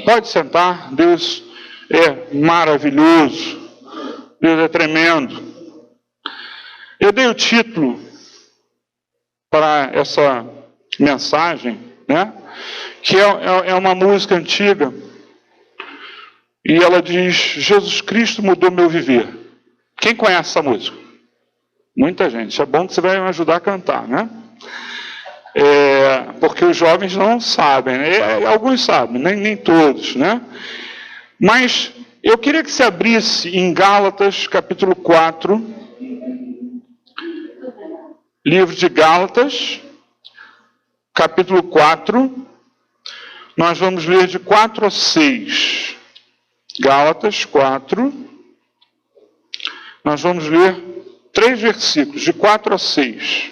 Pode sentar, Deus é maravilhoso, Deus é tremendo. Eu dei o título para essa mensagem, né? Que é uma música antiga, e ela diz: Jesus Cristo mudou meu viver. Quem conhece essa música? Muita gente. Isso é bom que você vai me ajudar a cantar, né? Porque os jovens não sabem, né? Alguns sabem, nem todos, né? Mas eu queria que você abrisse em Gálatas, capítulo 4, livro de Gálatas, capítulo 4, nós vamos ler de 4 a 6. Gálatas 4, nós vamos ler 3 versículos, de 4 a 6.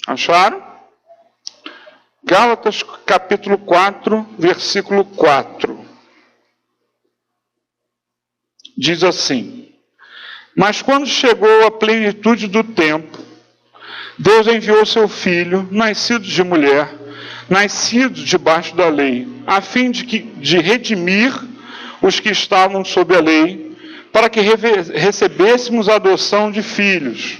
Acharam? Gálatas capítulo 4, versículo 4. Diz assim: Mas quando chegou a plenitude do tempo, Deus enviou seu Filho, nascido de mulher, nascido debaixo da lei, a fim de redimir os que estavam sob a lei, para que recebêssemos a adoção de filhos.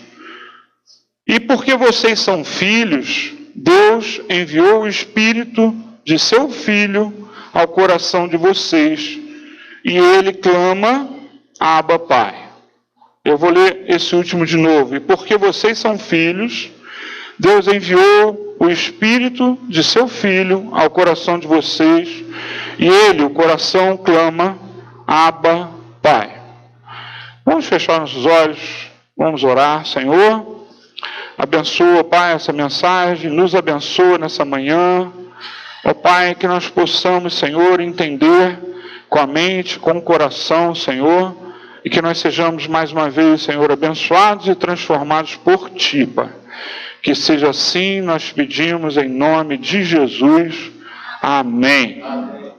E porque vocês são filhos, Deus enviou o Espírito de seu Filho ao coração de vocês, e ele clama: Abba, Pai. Eu vou ler esse último de novo. E porque vocês são filhos, Deus enviou o Espírito de seu Filho ao coração de vocês, e ele, o coração, clama: Abba, Pai. Vamos fechar nossos olhos, vamos orar. Senhor, abençoa, Pai, essa mensagem, nos abençoa nessa manhã. Ó Pai, que nós possamos, Senhor, entender com a mente, com o coração, Senhor, e que nós sejamos mais uma vez, Senhor, abençoados e transformados por Ti, Pai. Que seja assim, nós pedimos em nome de Jesus. Amém. Amém.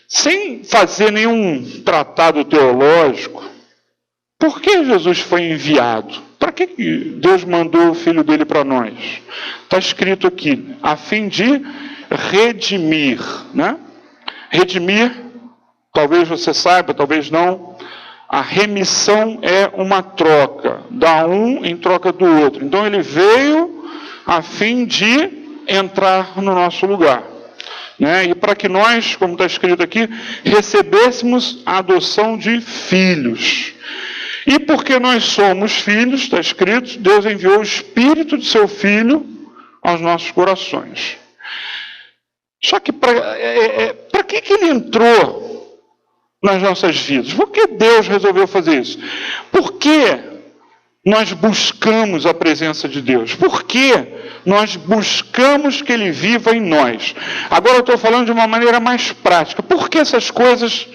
Sem fazer nenhum tratado teológico, por que Jesus foi enviado? Para que Deus mandou o Filho dele para nós? Está escrito aqui: a fim de redimir, né? Redimir, talvez você saiba, talvez não. A remissão é uma troca, dá um em troca do outro. Então ele veio a fim de entrar no nosso lugar, né? E para que nós, como está escrito aqui, recebêssemos a adoção de filhos. E porque nós somos filhos, está escrito, Deus enviou o Espírito de seu Filho aos nossos corações. Só que para que ele entrou nas nossas vidas? Por que Deus resolveu fazer isso? Por que nós buscamos a presença de Deus? Por que nós buscamos que Ele viva em nós? Agora eu estou falando de uma maneira mais prática. Por que essas coisas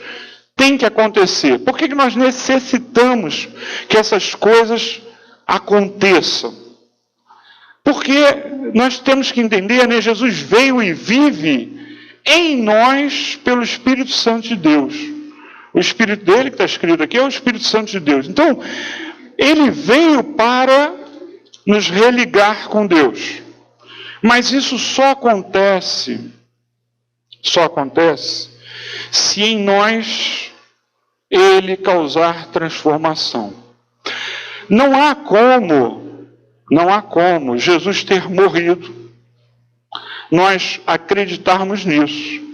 têm que acontecer? Por que nós necessitamos que essas coisas aconteçam? Porque nós temos que entender, né? Jesus veio e vive em nós pelo Espírito Santo de Deus. O Espírito dele, que está escrito aqui, é o Espírito Santo de Deus. Então, ele veio para nos religar com Deus. Mas isso só acontece se em nós ele causar transformação. Não há como Jesus ter morrido, nós acreditarmos nisso.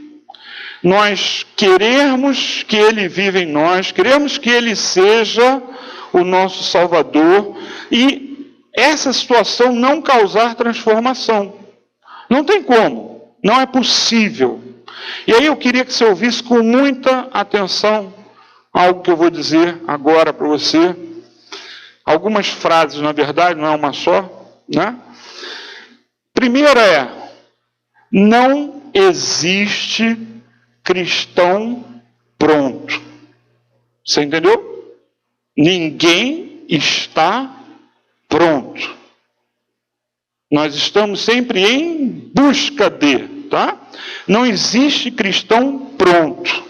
Nós queremos que Ele viva em nós, queremos que Ele seja o nosso Salvador, e essa situação não causar transformação. Não tem como, não é possível. E aí eu queria que você ouvisse com muita atenção algo que eu vou dizer agora para você. Algumas frases, na verdade, não é uma só, né? Primeira é: não existe cristão pronto. Você entendeu? Ninguém está pronto. Nós estamos sempre em busca de, tá? Não existe cristão pronto.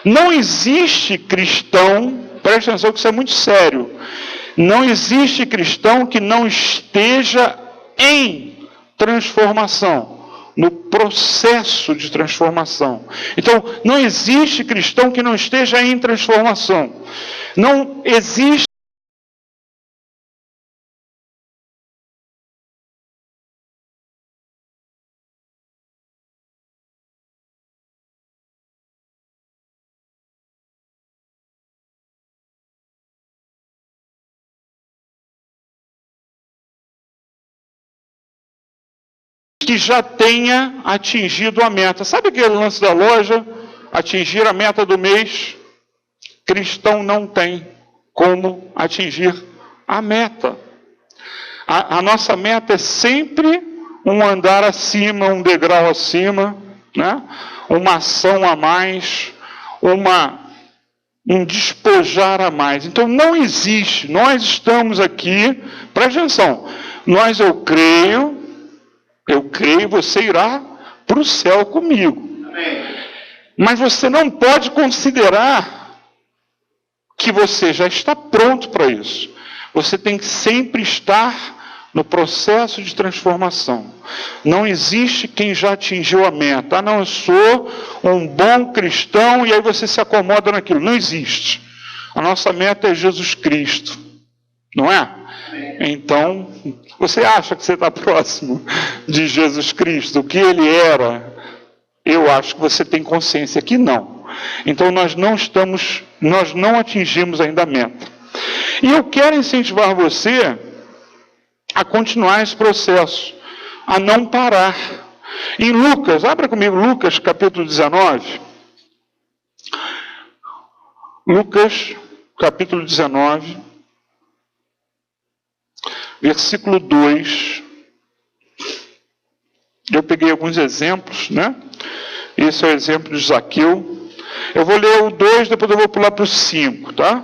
Não existe cristão, presta atenção que isso é muito sério. Não existe cristão que não esteja em transformação. no processo de transformação. Então, não existe cristão que não esteja em transformação. Não existe que já tenha atingido a meta. Sabe aquele lance da loja? Atingir a meta do mês? Cristão não tem como atingir a meta. A nossa meta é sempre um andar acima, um degrau acima, né? Uma ação a mais, um despojar a mais. Então não existe, nós estamos aqui, presta atenção, eu creio, você irá para o céu comigo. Amém. Mas você não pode considerar que você já está pronto para isso. Você tem que sempre estar no processo de transformação. Não existe quem já atingiu a meta. Não, eu sou um bom cristão e aí você se acomoda naquilo. Não existe. A nossa meta é Jesus Cristo. Não é? Então, você acha que você está próximo de Jesus Cristo, o que ele era? Eu acho que você tem consciência que não. Então, nós não atingimos ainda a meta. E eu quero incentivar você a continuar esse processo, a não parar. Em Lucas, abra comigo Lucas capítulo 19. Lucas capítulo 19. Versículo 2, eu peguei alguns exemplos, né? Esse é o exemplo de Zaqueu. Eu vou ler o 2, depois eu vou pular para o 5, tá?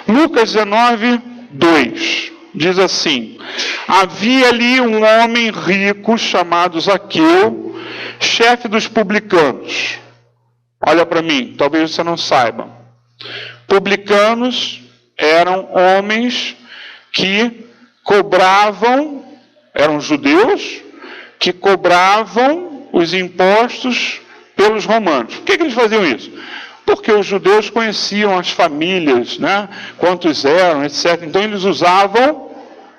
Lucas 19, 2, diz assim: havia ali um homem rico chamado Zaqueu, chefe dos publicanos. Olha para mim, talvez você não saiba. Publicanos eram homens que cobravam, eram judeus, que cobravam os impostos pelos romanos. Por que eles faziam isso? Porque os judeus conheciam as famílias, né? Quantos eram, etc. Então eles usavam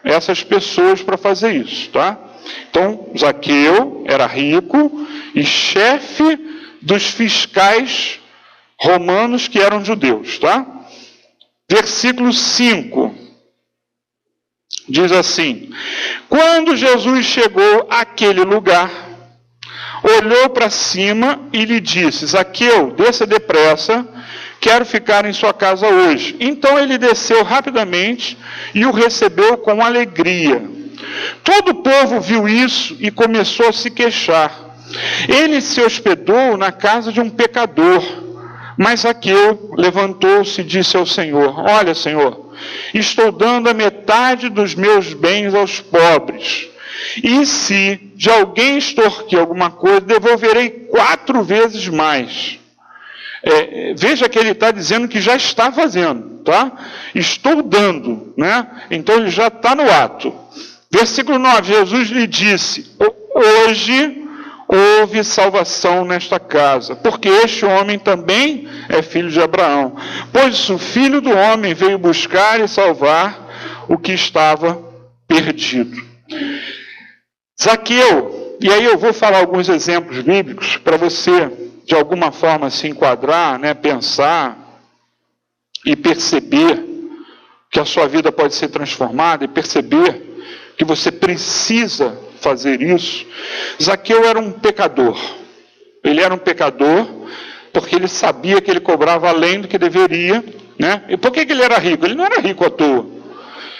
essas pessoas para fazer isso, tá? Então Zaqueu era rico e chefe dos fiscais romanos que eram judeus, tá? Versículo 5. Diz assim: quando Jesus chegou àquele lugar, olhou para cima e lhe disse: Zaqueu, desça depressa, quero ficar em sua casa hoje. Então ele desceu rapidamente e o recebeu com alegria. Todo o povo viu isso e começou a se queixar. Ele se hospedou na casa de um pecador. Mas Zaqueu levantou-se e disse ao Senhor: olha, Senhor, estou dando a metade dos meus bens aos pobres. E se de alguém extorquir alguma coisa, devolverei 4 vezes mais. Veja que ele está dizendo que já está fazendo, tá? Estou dando, né? Então ele já está no ato. Versículo 9, Jesus lhe disse: hoje houve salvação nesta casa, porque este homem também é filho de Abraão. Pois o Filho do Homem veio buscar e salvar o que estava perdido. Zaqueu, e aí eu vou falar alguns exemplos bíblicos para você, de alguma forma, se enquadrar, né, pensar e perceber que a sua vida pode ser transformada e perceber que você precisa fazer isso. Zaqueu era um pecador. Ele era um pecador porque ele sabia que ele cobrava além do que deveria, né? E por que ele era rico? Ele não era rico à toa.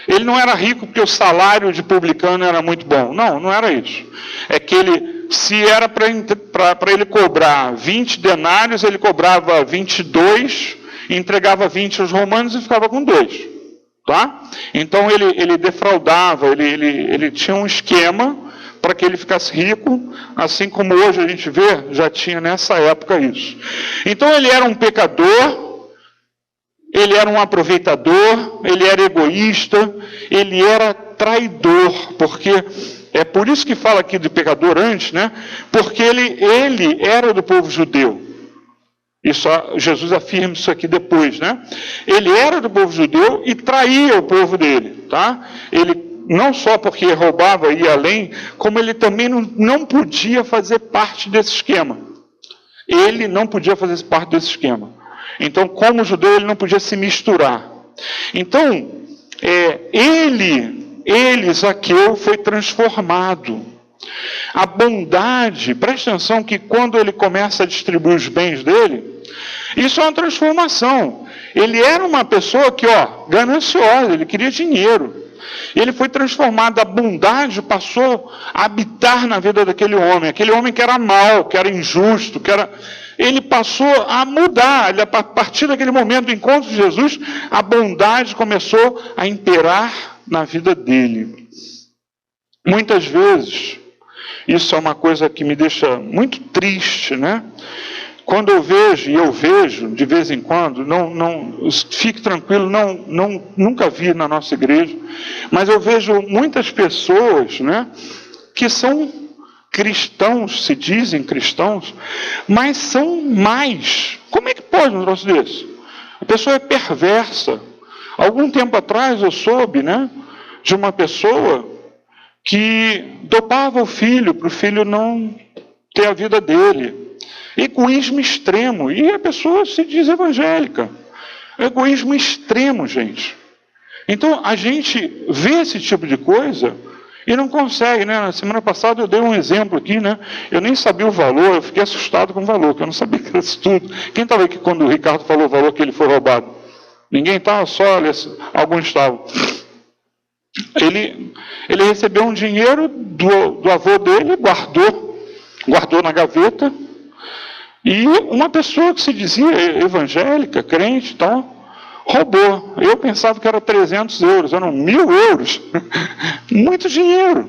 Ele não era rico porque o salário de publicano era muito bom. Não, não era isso. É que ele, se era para ele cobrar 20 denários, ele cobrava 22, entregava 20 aos romanos e ficava com 2. Tá? Então ele defraudava, ele tinha um esquema para que ele ficasse rico, assim como hoje a gente vê, já tinha nessa época isso. Então ele era um pecador, ele era um aproveitador, ele era egoísta, ele era traidor, porque É por isso que fala aqui de pecador antes, né? Porque ele era do povo judeu. E só Jesus afirma isso aqui depois, né? Ele era do povo judeu e traía o povo dele, tá? Ele não só porque roubava e ia além, como ele também não podia fazer parte desse esquema. Ele não podia fazer parte desse esquema. Então, como judeu, ele não podia se misturar. Então, Zaqueu, foi transformado. A bondade, presta atenção que quando ele começa a distribuir os bens dele, isso é uma transformação. Ele era uma pessoa que, gananciosa, ele queria dinheiro. Ele foi transformado, a bondade passou a habitar na vida daquele homem que era mau, que era injusto, ele passou a mudar. A partir daquele momento do encontro de Jesus, a bondade começou a imperar na vida dele. Muitas vezes, isso é uma coisa que me deixa muito triste, né? Quando eu vejo de vez em quando, fique tranquilo, nunca vi na nossa igreja, mas eu vejo muitas pessoas, né, que são cristãos, se dizem cristãos, mas são mais. Como é que pode um troço desse? A pessoa é perversa. Algum tempo atrás eu soube, né, de uma pessoa que dopava o filho, para o filho não ter a vida dele. Egoísmo extremo. E a pessoa se diz evangélica. Egoísmo extremo, gente. Então, a gente vê esse tipo de coisa e não consegue, né? Na semana passada eu dei um exemplo aqui, né? Eu nem sabia o valor, eu fiquei assustado com o valor, que eu não sabia que era isso tudo. Quem estava aqui quando o Ricardo falou o valor que ele foi roubado? Ninguém estava, só alguns estavam. Ele recebeu um dinheiro do avô dele, guardou na gaveta, e uma pessoa que se dizia evangélica, crente e tal, roubou. Eu pensava que era 300 euros, eram 1.000 euros. Muito dinheiro.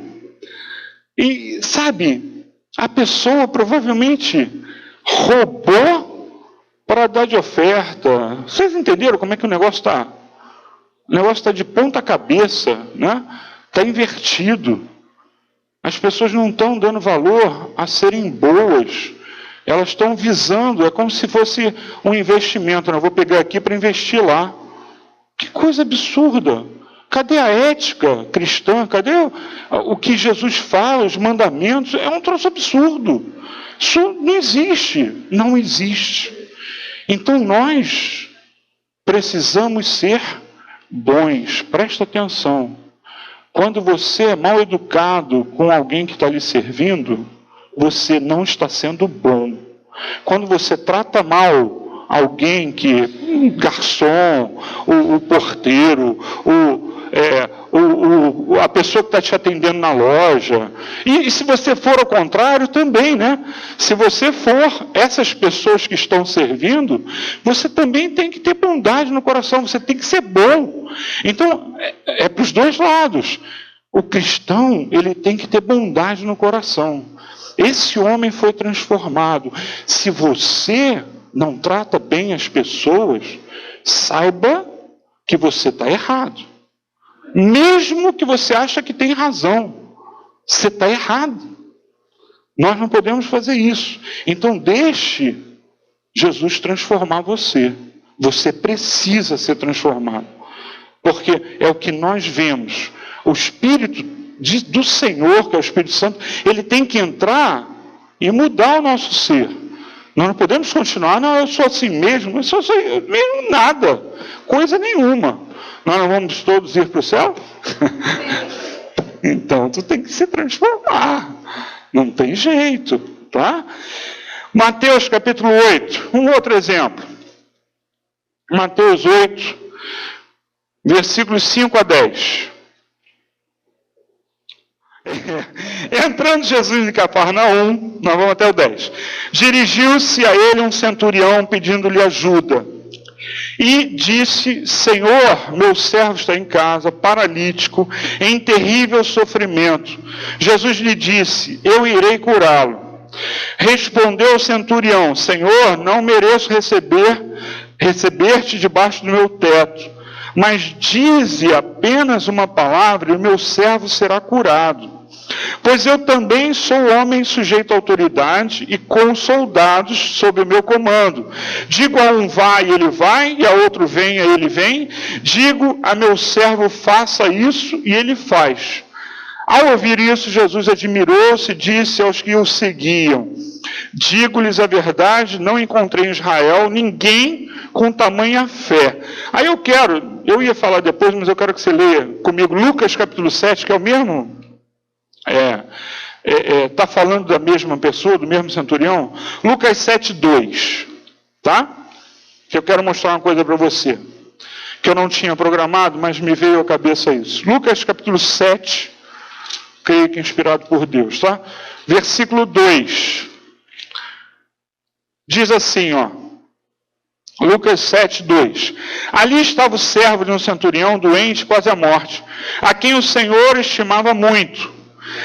E, sabe, a pessoa provavelmente roubou para dar de oferta. Vocês entenderam como é que o negócio está? O negócio está de ponta cabeça, né? Está invertido. As pessoas não estão dando valor a serem boas. Elas estão visando, é como se fosse um investimento. Eu vou pegar aqui para investir lá. Que coisa absurda. Cadê a ética cristã? Cadê o que Jesus fala, os mandamentos? É um troço absurdo. Isso não existe. Não existe. Então nós precisamos ser bons. Presta atenção. Quando você é mal educado com alguém que está lhe servindo, você não está sendo bom. Quando você trata mal alguém um garçom, o porteiro, a pessoa que está te atendendo na loja, e se você for ao contrário também, né? Se você for essas pessoas que estão servindo, você também tem que ter bondade no coração, você tem que ser bom. Então, é para os dois lados. O cristão, ele tem que ter bondade no coração. Esse homem foi transformado. Se você não trata bem as pessoas, saiba que você está errado. Mesmo que você acha que tem razão, você está errado. Nós não podemos fazer isso. Então deixe Jesus transformar você. Você precisa ser transformado. Porque é o que nós vemos. O Espírito do Senhor, que é o Espírito Santo, ele tem que entrar e mudar o nosso ser. Nós não podemos continuar, eu sou assim mesmo, eu sou assim mesmo nada, coisa nenhuma. Nós não vamos todos ir para o céu? Então, tu tem que se transformar. Não tem jeito, tá? Mateus capítulo 8, um outro exemplo. Mateus 8, versículos 5 a 10. Entrando Jesus em Cafarnaum, nós vamos até o 10. Dirigiu-se a ele um centurião pedindo-lhe ajuda. E disse: Senhor, meu servo está em casa, paralítico, em terrível sofrimento. Jesus lhe disse: eu irei curá-lo. Respondeu o centurião: Senhor, não mereço receber-te debaixo do meu teto, mas dize apenas uma palavra e o meu servo será curado. Pois eu também sou homem sujeito à autoridade e com soldados sob o meu comando. Digo a um vai, ele vai, e a outro venha, ele vem. Digo a meu servo faça isso, e ele faz. Ao ouvir isso, Jesus admirou-se e disse aos que o seguiam: digo-lhes a verdade, não encontrei em Israel ninguém com tamanha fé. Aí eu ia falar depois, mas eu quero que você leia comigo Lucas capítulo 7, que é o mesmo, está falando da mesma pessoa, do mesmo centurião. Lucas 7, 2, tá? Que eu quero mostrar uma coisa para você, que eu não tinha programado, mas me veio à cabeça isso. Lucas capítulo 7, creio que inspirado por Deus, tá? Versículo 2. Diz assim, ó. Lucas 7, 2. Ali estava o servo de um centurião doente, quase à morte, a quem o Senhor estimava muito.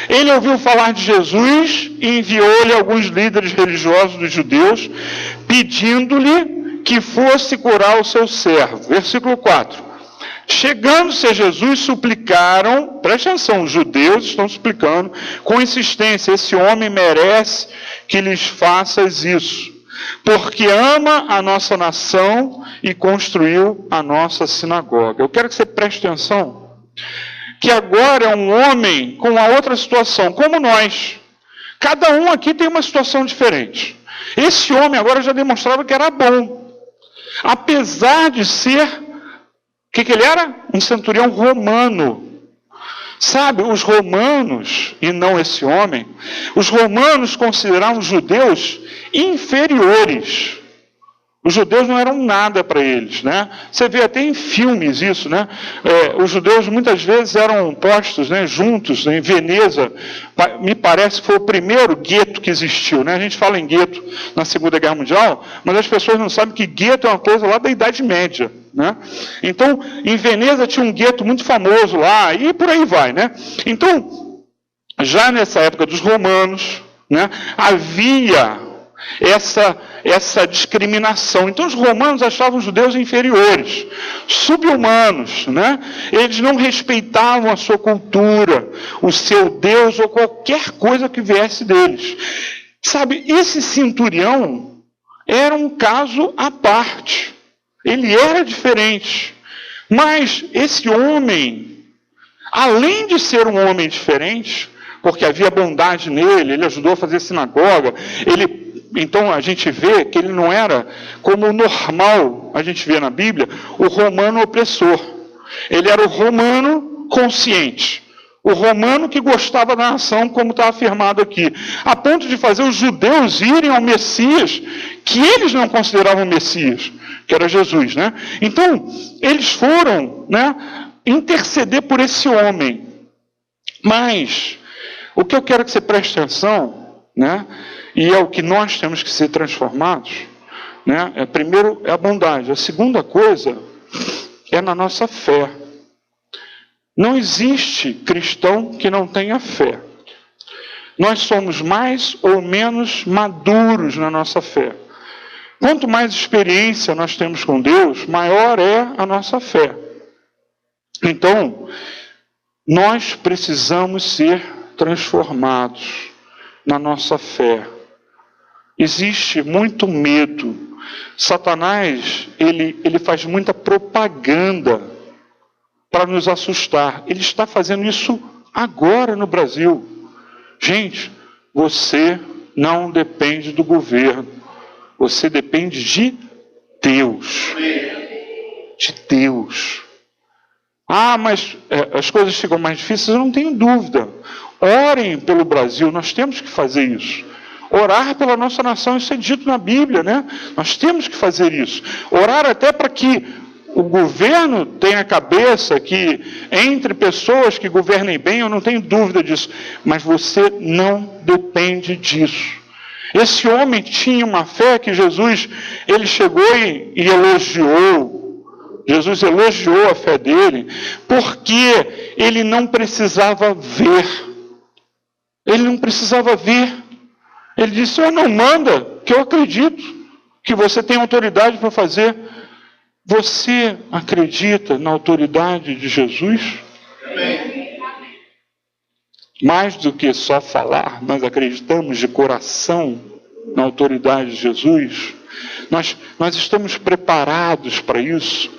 Ele ouviu falar de Jesus e enviou-lhe alguns líderes religiosos dos judeus, pedindo-lhe que fosse curar o seu servo. Versículo 4. Chegando-se a Jesus, suplicaram, preste atenção, os judeus estão suplicando com insistência: esse homem merece que lhes faças isso, porque ama a nossa nação e construiu a nossa sinagoga. Eu quero que você preste atenção, que agora é um homem com uma outra situação, como nós. Cada um aqui tem uma situação diferente. Esse homem agora já demonstrava que era bom, apesar de ser... O que ele era? Um centurião romano. Sabe, os romanos, e não esse homem, os romanos consideravam os judeus inferiores. Os judeus não eram nada para eles, né? Você vê até em filmes isso, né? Os judeus muitas vezes eram postos, né, juntos, em Veneza. Me parece que foi o primeiro gueto que existiu, né? A gente fala em gueto na Segunda Guerra Mundial, mas as pessoas não sabem que gueto é uma coisa lá da Idade Média, né? Então, em Veneza tinha um gueto muito famoso lá, e por aí vai, né? Então, já nessa época dos romanos, né, havia essa discriminação. Então os romanos achavam os judeus inferiores, sub-humanos, né? Eles não respeitavam a sua cultura, o seu Deus ou qualquer coisa que viesse deles. Sabe, esse centurião era um caso à parte. Ele era diferente. Mas esse homem, além de ser um homem diferente, porque havia bondade nele, ele ajudou a fazer sinagoga, então a gente vê que ele não era como o normal, a gente vê na Bíblia, o romano opressor. Ele era o romano consciente, o romano que gostava da nação, como está afirmado aqui, a ponto de fazer os judeus irem ao Messias, que eles não consideravam Messias, que era Jesus, né? Então, eles foram, né, interceder por esse homem. Mas o que eu quero que você preste atenção, né, e é o que nós temos que ser transformados, né? Primeiro é a bondade. A segunda coisa é na nossa fé. Não existe cristão que não tenha fé. Nós somos mais ou menos maduros na nossa fé. Quanto mais experiência nós temos com Deus, maior é a nossa fé. Então, nós precisamos ser transformados na nossa fé. Existe muito medo. Satanás, ele faz muita propaganda para nos assustar. Ele está fazendo isso agora no Brasil. Gente, você não depende do governo. Você depende de Deus. De Deus. Ah, mas as coisas ficam mais difíceis? Eu não tenho dúvida. Orem pelo Brasil, nós temos que fazer isso. Orar pela nossa nação, isso é dito na Bíblia, né? Nós temos que fazer isso. Orar até para que o governo tenha cabeça, que entre pessoas que governem bem, eu não tenho dúvida disso. Mas você não depende disso. Esse homem tinha uma fé que Jesus, ele chegou e elogiou. Jesus elogiou a fé dele, porque ele não precisava ver. Ele não precisava ver. Ele disse: Senhor, não manda, que eu acredito que você tem autoridade para fazer. Você acredita na autoridade de Jesus? Amém. mais do que só falar, nós acreditamos de coração na autoridade de Jesus, nós estamos preparados para isso,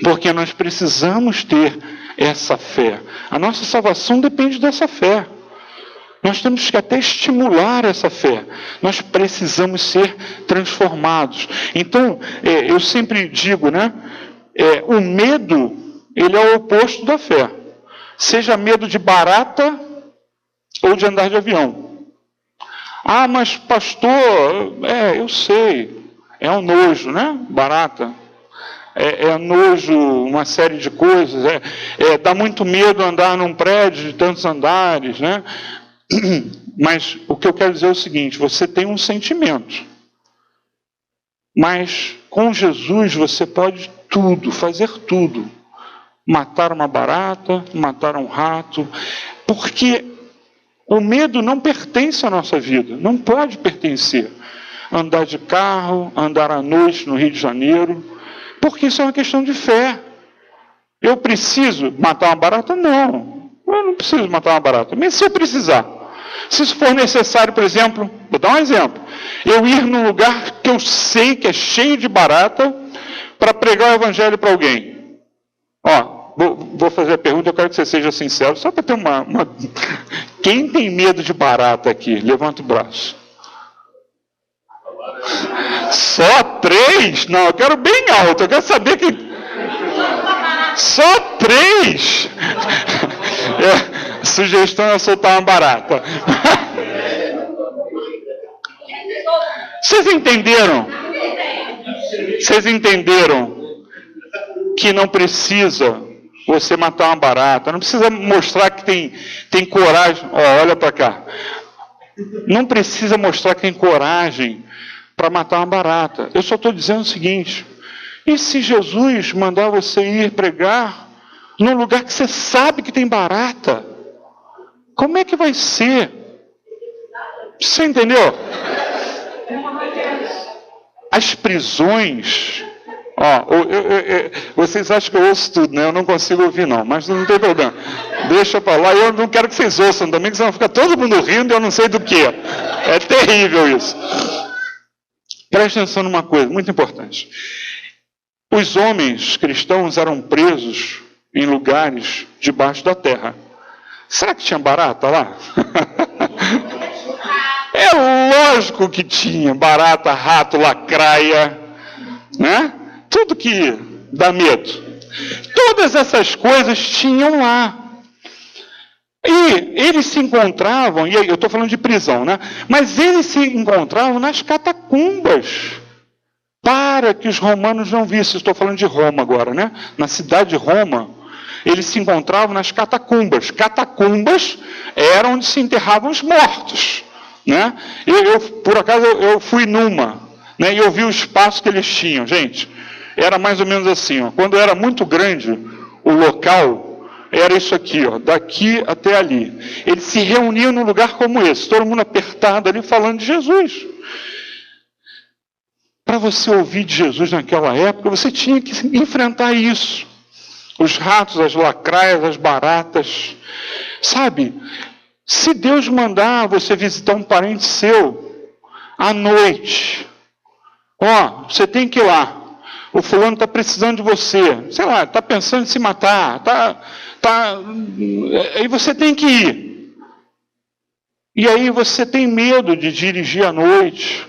porque nós precisamos ter essa fé. A nossa salvação depende dessa fé. Nós temos que até estimular essa fé. Nós precisamos ser transformados. Então, eu sempre digo, né? O medo, ele é o oposto da fé. Seja medo de barata ou de andar de avião. Ah, mas pastor, eu sei. É um nojo, né? Barata. É nojo, uma série de coisas. Dá muito medo andar num prédio de tantos andares, né? Mas o que eu quero dizer é o seguinte: você tem um sentimento, mas com Jesus você pode tudo, fazer tudo. Matar uma barata, matar um rato, porque o medo não pertence à nossa vida, não pode pertencer. Andar de carro, andar à noite no Rio de Janeiro, porque isso é uma questão de fé. Eu preciso matar uma barata? Não, eu não preciso matar uma barata, mas se eu precisar, se isso for necessário, por exemplo, vou dar um exemplo, eu ir num lugar que eu sei que é cheio de barata para pregar o evangelho para alguém. Vou fazer a pergunta, eu quero que você seja sincero, só para ter uma... Quem tem medo de barata aqui? Levanta o braço. Só 3? Não, eu quero bem alto, eu quero saber que... Só 3? Sugestão é soltar uma barata. Vocês entenderam? Vocês entenderam que não precisa você matar uma barata, não precisa mostrar que tem coragem. Olha para cá. Não precisa mostrar que tem coragem para matar uma barata. Eu só estou dizendo o seguinte: e se Jesus mandar você ir pregar num lugar que você sabe que tem barata? Como é que vai ser? Você entendeu? As prisões... vocês acham que eu ouço tudo, né? Eu não consigo ouvir não, mas não tem problema. Deixa para lá, eu não quero que vocês ouçam também, que senão fica todo mundo rindo e eu não sei do que. É terrível isso. Preste atenção numa coisa muito importante. Os homens cristãos eram presos em lugares debaixo da terra. Será que tinha barata lá? É lógico que tinha barata, rato, lacraia, né? Tudo que dá medo. Todas essas coisas tinham lá. E eles se encontravam, e eu estou falando de prisão, né? Mas eles se encontravam nas catacumbas, para que os romanos não vissem. Estou falando de Roma agora, né? Na cidade de Roma, eles se encontravam nas catacumbas. Catacumbas eram onde se enterravam os mortos, né? Por acaso, eu fui numa, né? E eu vi o espaço que eles tinham. Gente, era mais ou menos assim, ó. Quando era muito grande o local, era isso aqui, ó, daqui até ali. Eles se reuniam num lugar como esse, todo mundo apertado ali, falando de Jesus. Para você ouvir de Jesus naquela época, você tinha que enfrentar isso. Os ratos, as lacraias, as baratas. Sabe, se Deus mandar você visitar um parente seu à noite, você tem que ir lá. O fulano está precisando de você. Sei lá, está pensando em se matar. Aí você tem que ir. E aí você tem medo de dirigir à noite.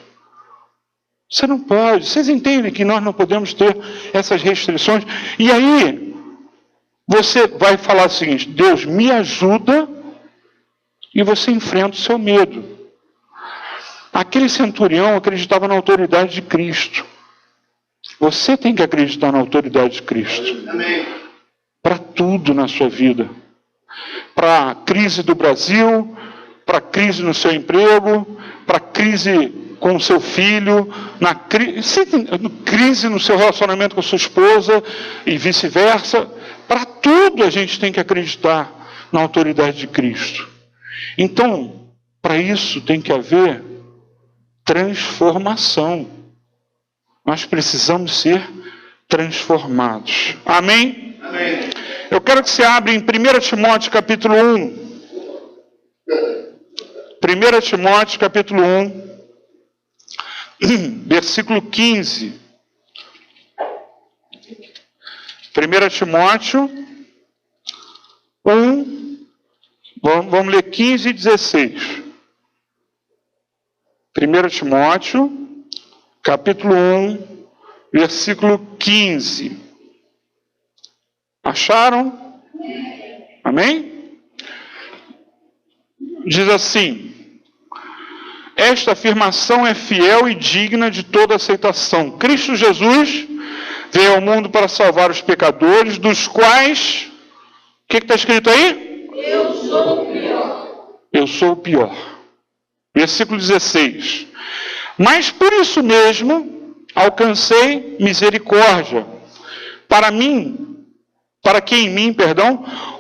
Você não pode. Vocês entendem que nós não podemos ter essas restrições? E aí, você vai falar o seguinte: Deus, me ajuda, e você enfrenta o seu medo. Aquele centurião acreditava na autoridade de Cristo. Você tem que acreditar na autoridade de Cristo. Para tudo na sua vida. Para a crise do Brasil, para a crise no seu emprego, para a crise com o seu filho, na crise no seu relacionamento com a sua esposa e vice-versa. Para tudo a gente tem que acreditar na autoridade de Cristo. Então, para isso tem que haver transformação. Nós precisamos ser transformados. Amém? Amém. Eu quero que você abra em 1 Timóteo capítulo 1. 1 Timóteo, capítulo 1, versículo 15. 1 Timóteo 1, vamos ler 15 e 16. 1 Timóteo, capítulo 1, versículo 15. Acharam? Amém? Diz assim: esta afirmação é fiel e digna de toda aceitação. Cristo Jesus veio ao mundo para salvar os pecadores, dos quais... O que está escrito aí? Eu sou o pior. Eu sou o pior. Versículo 16. Mas por isso mesmo alcancei misericórdia, para que em mim,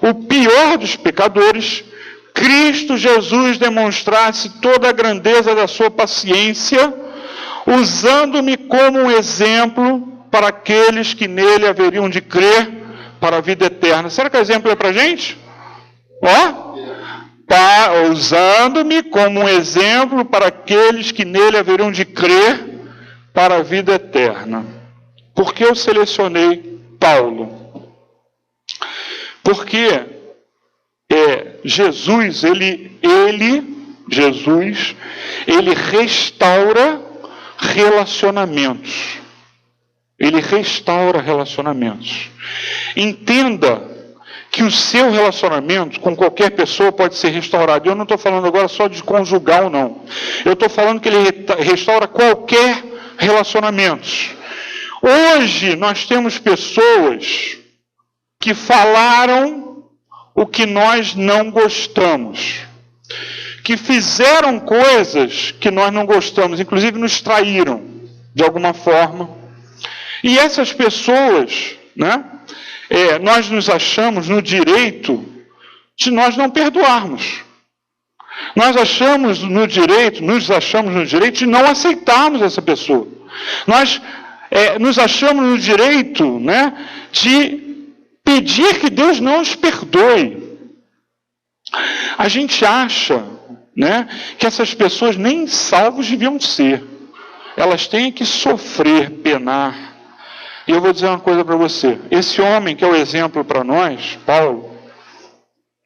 o pior dos pecadores, Cristo Jesus demonstrasse toda a grandeza da sua paciência, usando-me como um exemplo para aqueles que nele haveriam de crer para a vida eterna. Será que o exemplo é para a gente? Usando-me como um exemplo para aqueles que nele haveriam de crer para a vida eterna. Por que eu selecionei Paulo? Porque Jesus, ele restaura relacionamentos. Ele restaura relacionamentos. Entenda que o seu relacionamento com qualquer pessoa pode ser restaurado. Eu não estou falando agora só de conjugal, não. Eu estou falando que ele restaura qualquer relacionamento. Hoje nós temos pessoas que falaram o que nós não gostamos, que fizeram coisas que nós não gostamos, inclusive nos traíram de alguma forma. E essas pessoas, nós nos achamos no direito de nós não perdoarmos. Nós nos achamos no direito de não aceitarmos essa pessoa. Nós nos achamos no direito, de pedir que Deus não os perdoe. A gente acha, que essas pessoas nem salvos deviam ser. Elas têm que sofrer, penar. E eu vou dizer uma coisa para você. Esse homem que é o exemplo para nós, Paulo,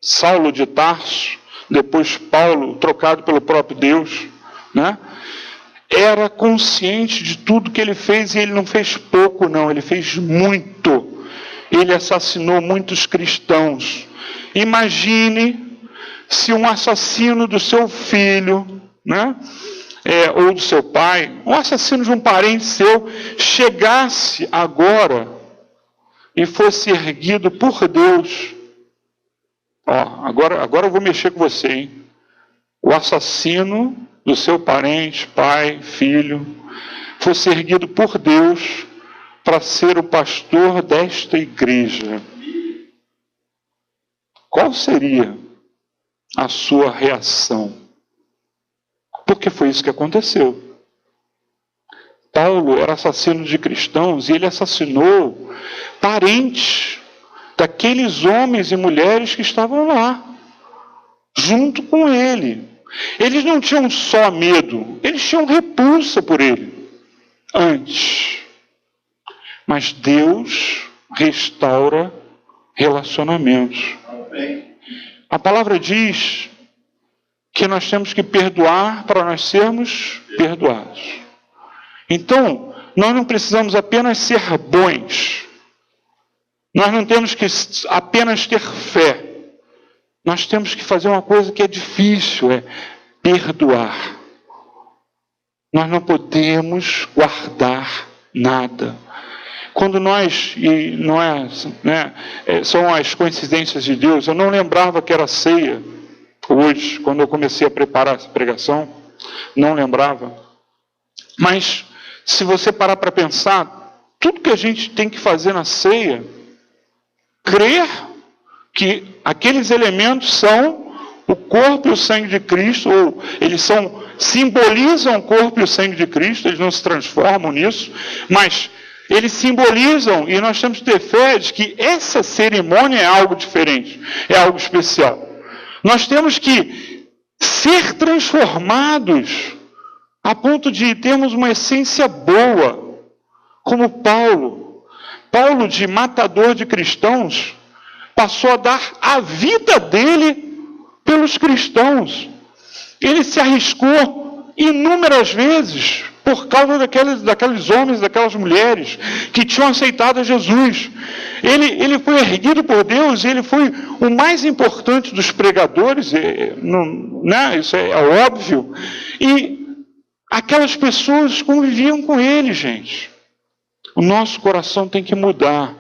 Saulo de Tarso, depois Paulo, trocado pelo próprio Deus, era consciente de tudo que ele fez, e ele não fez pouco, não, ele fez muito. Ele assassinou muitos cristãos. Imagine se um assassino do seu filho, ou do seu pai, um assassino de um parente seu, chegasse agora e fosse erguido por Deus. Agora eu vou mexer com você, hein? O assassino do seu parente, pai, filho, fosse erguido por Deus para ser o pastor desta igreja. Qual seria a sua reação? Porque foi isso que aconteceu. Paulo era assassino de cristãos e ele assassinou parentes daqueles homens e mulheres que estavam lá, junto com ele. Eles não tinham só medo, eles tinham repulsa por ele antes. Mas Deus restaura relacionamentos. A palavra diz que nós temos que perdoar para nós sermos perdoados. Então, nós não precisamos apenas ser bons. Nós não temos que apenas ter fé. Nós temos que fazer uma coisa que é difícil, é perdoar. Nós não podemos guardar nada. Quando nós, e não são as coincidências de Deus, eu não lembrava que era ceia. Hoje, quando eu comecei a preparar essa pregação, não lembrava. Mas, se você parar para pensar, tudo que a gente tem que fazer na ceia, crer que aqueles elementos são o corpo e o sangue de Cristo, ou eles simbolizam o corpo e o sangue de Cristo, eles não se transformam nisso, mas eles simbolizam, e nós temos que ter fé de que essa cerimônia é algo diferente, é algo especial. Nós temos que ser transformados a ponto de termos uma essência boa, como Paulo. Paulo, de matador de cristãos, passou a dar a vida dele pelos cristãos. Ele se arriscou inúmeras vezes por causa daqueles homens, daquelas mulheres que tinham aceitado a Jesus. Ele foi erguido por Deus, ele foi o mais importante dos pregadores, isso é óbvio. E aquelas pessoas conviviam com ele, gente. O nosso coração tem que mudar,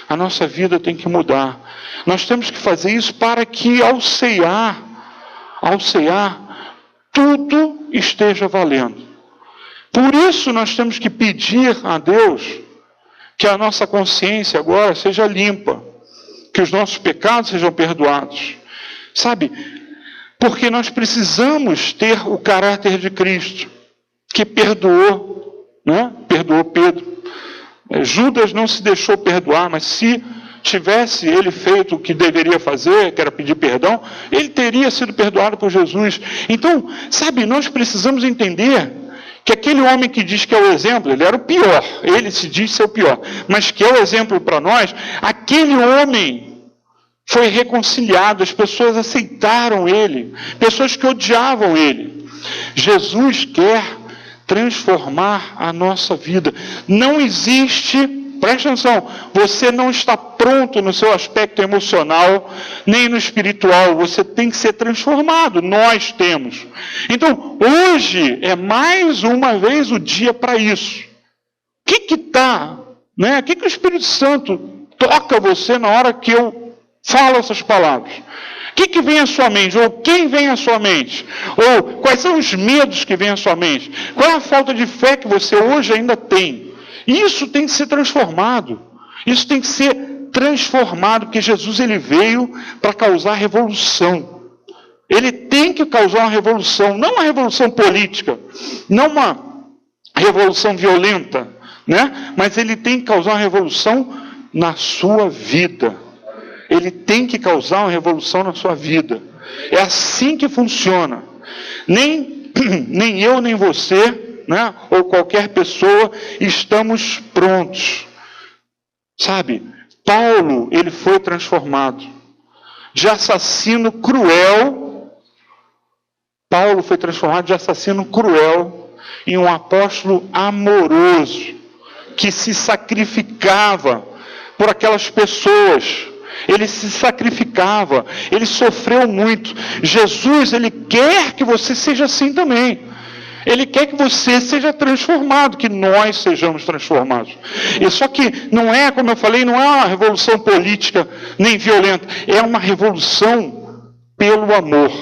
a nossa vida tem que mudar. Nós temos que fazer isso para que ao ceiar, tudo esteja valendo. Por isso nós temos que pedir a Deus que a nossa consciência agora seja limpa, que os nossos pecados sejam perdoados. Sabe? Porque nós precisamos ter o caráter de Cristo, que perdoou, né? Perdoou Pedro. Judas não se deixou perdoar, mas se tivesse ele feito o que deveria fazer, que era pedir perdão, ele teria sido perdoado por Jesus. Então, sabe, nós precisamos entender que aquele homem que diz que é o exemplo, ele era o pior, ele se diz ser o pior, mas que é o exemplo para nós, aquele homem foi reconciliado, as pessoas aceitaram ele, pessoas que odiavam ele. Jesus quer transformar a nossa vida. Não existe, preste atenção, você não está pronto no seu aspecto emocional, nem no espiritual, você tem que ser transformado, nós temos. Então, hoje é mais uma vez o dia para isso. O que o Espírito Santo toca você na hora que eu falo essas palavras? O que vem à sua mente? Ou quem vem à sua mente? Ou quais são os medos que vêm à sua mente? Qual é a falta de fé que você hoje ainda tem? Isso tem que ser transformado. Isso tem que ser transformado, porque Jesus ele veio para causar revolução. Ele tem que causar uma revolução, não uma revolução política, não uma revolução violenta, né? Mas ele tem que causar uma revolução na sua vida. Ele tem que causar uma revolução na sua vida. É assim que funciona. Nem eu, nem você, né, ou qualquer pessoa, estamos prontos. Sabe, Paulo, ele foi transformado. De assassino cruel, Paulo foi transformado de assassino cruel em um apóstolo amoroso, que se sacrificava por aquelas pessoas. Ele se sacrificava, ele sofreu muito. Jesus, ele quer que você seja assim também. Ele quer que você seja transformado, que nós sejamos transformados. E só que não é, como eu falei, não é uma revolução política nem violenta, é uma revolução pelo amor.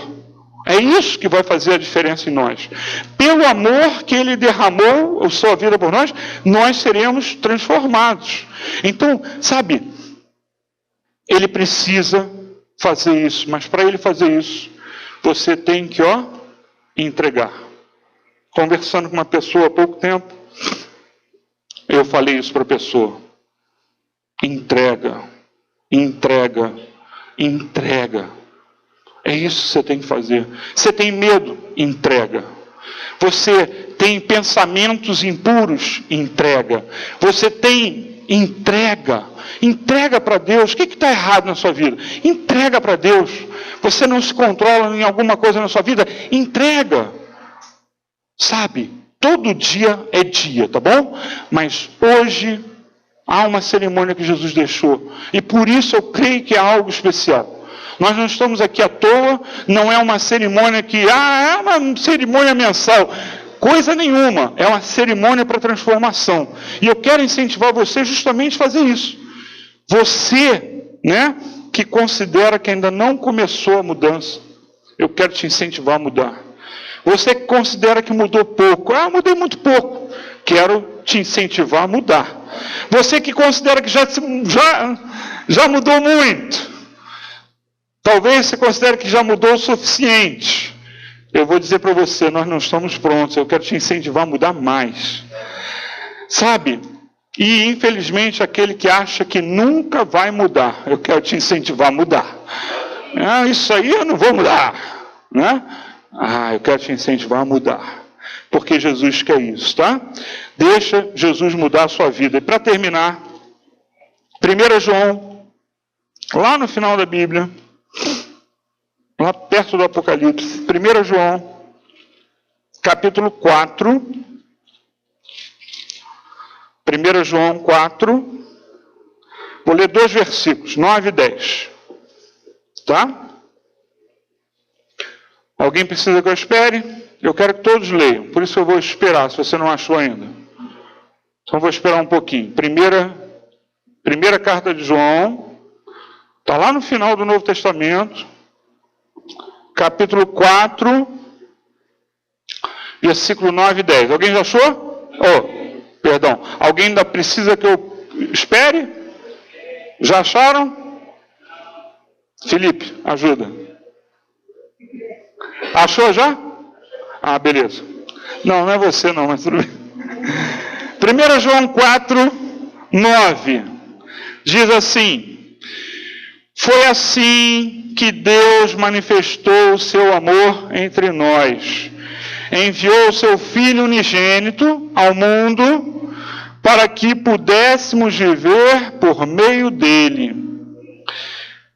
É isso que vai fazer a diferença em nós. Pelo amor que ele derramou a sua vida por nós, nós seremos transformados. Então, sabe, ele precisa fazer isso, mas para ele fazer isso, você tem que, entregar. Conversando com uma pessoa há pouco tempo, eu falei isso para a pessoa. Entrega, entrega, entrega. É isso que você tem que fazer. Você tem medo? Entrega. Você tem pensamentos impuros? Entrega. Você tem entrega. Entrega para Deus. O que está errado na sua vida? Entrega para Deus. Você não se controla em alguma coisa na sua vida? Entrega. Sabe, todo dia é dia, tá bom? Mas hoje há uma cerimônia que Jesus deixou. E por isso eu creio que é algo especial. Nós não estamos aqui à toa, não é uma cerimônia que, é uma cerimônia mensal. Coisa nenhuma, é uma cerimônia para transformação. E eu quero incentivar você justamente a fazer isso. Você, que considera que ainda não começou a mudança, eu quero te incentivar a mudar. Você que considera que mudou pouco, eu mudei muito pouco, quero te incentivar a mudar. Você que considera que já mudou muito, talvez você considere que já mudou o suficiente, eu vou dizer para você, nós não estamos prontos, eu quero te incentivar a mudar mais. Sabe? E infelizmente aquele que acha que nunca vai mudar, eu quero te incentivar a mudar. Isso aí eu não vou mudar, né? Eu quero te incentivar a mudar. Porque Jesus quer isso, tá? Deixa Jesus mudar a sua vida. E para terminar, 1 João, lá no final da Bíblia, lá perto do Apocalipse, 1 João, capítulo 4, 1 João 4, vou ler 2 versículos, 9 e 10. Tá? Alguém precisa que eu espere? Eu quero que todos leiam, por isso eu vou esperar, se você não achou ainda. Então vou esperar um pouquinho. Primeira carta de João, está lá no final do Novo Testamento, capítulo 4, versículo 9 e 10. Alguém já achou? Perdão. Alguém ainda precisa que eu espere? Já acharam? Felipe, ajuda. Achou já? Beleza. Não é você não, mas tudo bem. 1 João 4, 9. Diz assim: foi assim que Deus manifestou o seu amor entre nós. Enviou o seu Filho unigênito ao mundo para que pudéssemos viver por meio dele.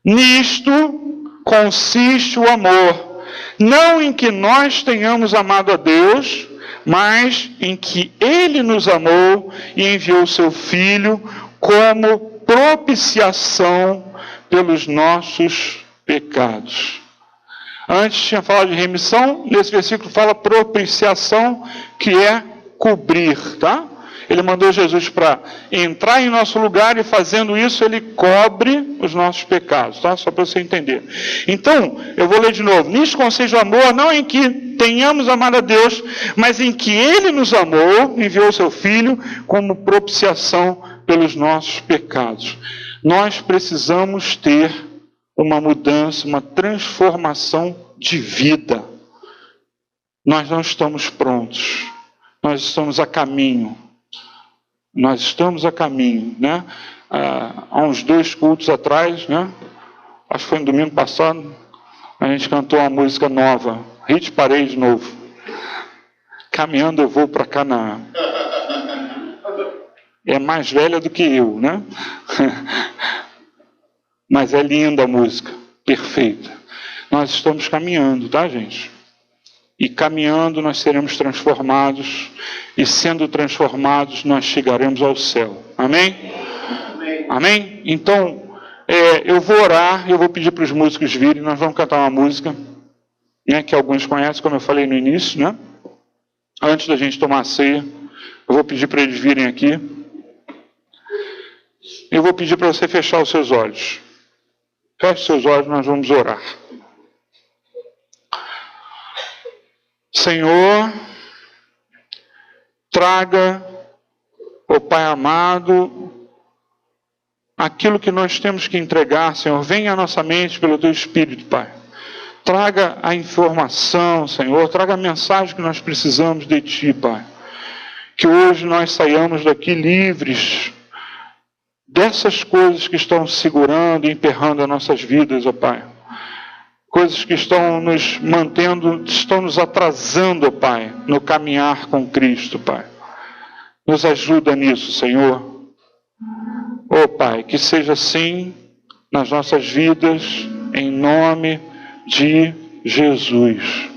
Nisto consiste o amor, não em que nós tenhamos amado a Deus, mas em que Ele nos amou e enviou o seu Filho como propiciação pelos nossos pecados. Antes tinha falado de remissão, nesse versículo fala propiciação, que é cobrir, tá? Ele mandou Jesus para entrar em nosso lugar e fazendo isso ele cobre os nossos pecados, tá? Só para você entender. Então, eu vou ler de novo. Nisto consiste o amor, não em que tenhamos amado a Deus, mas em que Ele nos amou, enviou o seu Filho como propiciação pelos nossos pecados. Nós precisamos ter uma mudança, uma transformação de vida. Nós não estamos prontos. Nós estamos a caminho. Nós estamos a caminho, né? Há uns 2 cultos atrás, né? Acho que foi no domingo passado, a gente cantou uma música nova, Hit Parade novo. Caminhando eu vou para Canaã. É mais velha do que eu, né? Mas é linda a música, perfeita. Nós estamos caminhando, tá, gente? E caminhando nós seremos transformados, e sendo transformados nós chegaremos ao céu. Amém? Amém? Amém? Então, eu vou orar, eu vou pedir para os músicos virem, nós vamos cantar uma música, né, que alguns conhecem, como eu falei no início, né? Antes da gente tomar a ceia, eu vou pedir para eles virem aqui. Eu vou pedir para você fechar os seus olhos. Feche seus olhos, nós vamos orar. Senhor, traga, ó Pai amado, aquilo que nós temos que entregar, Senhor. Venha à nossa mente pelo Teu Espírito, Pai. Traga a informação, Senhor. Traga a mensagem que nós precisamos de Ti, Pai. Que hoje nós saiamos daqui livres dessas coisas que estão segurando e emperrando as nossas vidas, ó Pai. Coisas que estão nos mantendo, estão nos atrasando, ó Pai, no caminhar com Cristo, Pai. Nos ajuda nisso, Senhor. Ó Pai, que seja assim nas nossas vidas, em nome de Jesus.